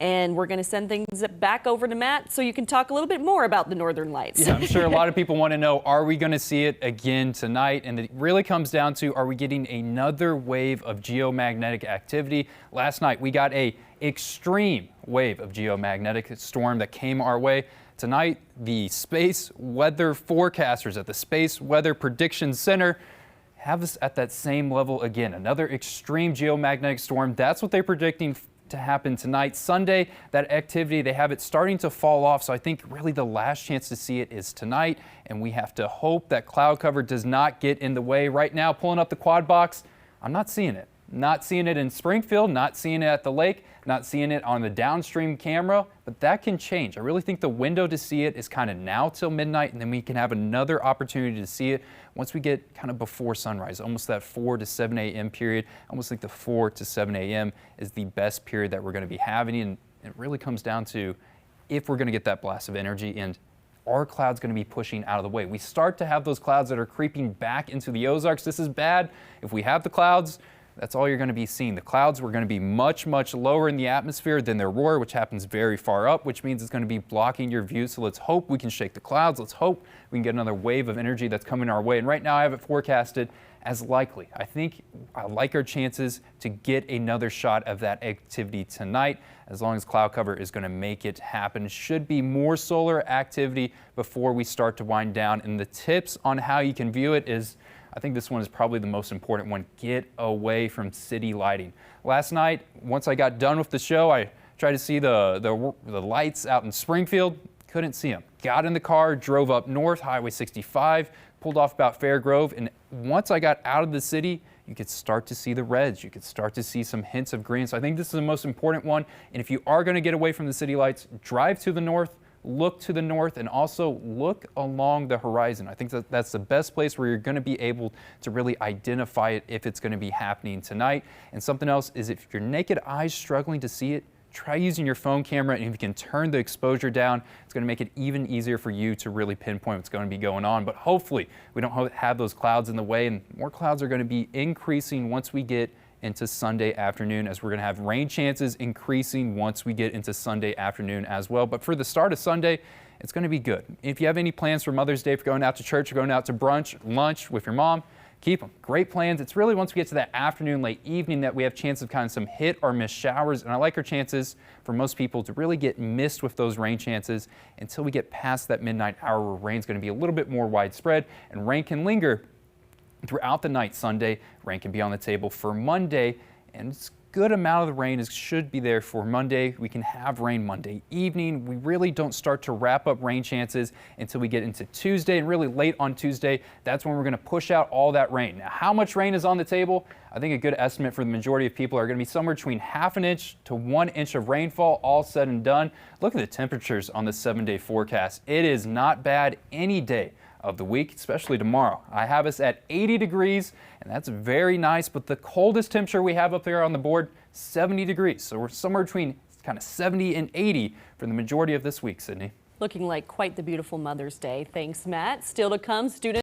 And we're going to send things back over to Matt so you can talk a little bit more about the Northern Lights. Yeah, I'm sure a lot of people want to know, are we going to see it again tonight? And it really comes down to, are we getting another wave of geomagnetic activity? Last night, we got a extreme wave of geomagnetic storm that came our way. Tonight, the space weather forecasters at the Space Weather Prediction Center have us at that same level again. Another extreme geomagnetic storm. That's what they're predicting to happen tonight. Sunday, that activity, they have it starting to fall off. So I think really the last chance to see it is tonight. And we have to hope that cloud cover does not get in the way. Right now, pulling up the quad box, I'm not seeing it. Not seeing it in Springfield, not seeing it at the lake, not seeing it on the downstream camera, but that can change. I really think the window to see it is kind of now till midnight, and then we can have another opportunity to see it once we get kind of before sunrise, almost that 4 to 7 a.m. period. I almost think the 4 to 7 a.m. is the best period that we're going to be having, and it really comes down to if we're going to get that blast of energy and are clouds going to be pushing out of the way. We start to have those clouds that are creeping back into the Ozarks. This is bad. If we have the clouds, that's all you're going to be seeing. The clouds were going to be much, much lower in the atmosphere than their Aurora, which happens very far up, which means it's going to be blocking your view. So let's hope we can shake the clouds. Let's hope we can get another wave of energy that's coming our way. And right now I have it forecasted as likely. I think I like our chances to get another shot of that activity tonight, as long as cloud cover is going to make it happen. Should be more solar activity before we start to wind down. And the tips on how you can view it is, I think this one is probably the most important one. Get away from city lighting. Last night, once I got done with the show, I tried to see the lights out in Springfield. Couldn't see them. Got in the car, drove up north, Highway 65, pulled off about Fair Grove, and once I got out of the city, you could start to see the reds. You could start to see some hints of green. So I think this is the most important one. And if you are going to get away from the city lights, drive to the north, look to the north, and also look along the horizon. I think that's the best place where you're going to be able to really identify it if it's going to be happening tonight. And something else is, if your naked eye is struggling to see it, try using your phone camera, and if you can turn the exposure down, it's going to make it even easier for you to really pinpoint what's going to be going on. But hopefully we don't have those clouds in the way, and more clouds are going to be increasing once we get into Sunday afternoon, as we're going to have rain chances increasing once we get into Sunday afternoon as well. But for the start of Sunday, it's going to be good. If you have any plans for Mother's Day, for going out to church or going out to brunch, lunch with your mom, keep them. Great plans. It's really once we get to that afternoon, late evening, that we have chances of kind of some hit or miss showers. And I like our chances for most people to really get missed with those rain chances until we get past that midnight hour, where rain's going to be a little bit more widespread, and rain can linger throughout the night Sunday. Rain can be on the table for Monday, and it's a good amount of the rain should be there for Monday. We can have rain Monday evening. We really don't start to wrap up rain chances until we get into Tuesday, and really late on Tuesday, that's when we're going to push out all that rain. Now, how much rain is on the table? I think a good estimate for the majority of people are going to be somewhere between ½ an inch to 1 inch of rainfall, all said and done. Look at the temperatures on the 7-day forecast. It is not bad any day of the week, especially tomorrow. I have us at 80 degrees, and that's very nice, but the coldest temperature we have up there on the board, 70 degrees. So we're somewhere between kind of 70 and 80 for the majority of this week, Sydney. Looking like quite the beautiful Mother's Day. Thanks, Matt. Still to come, students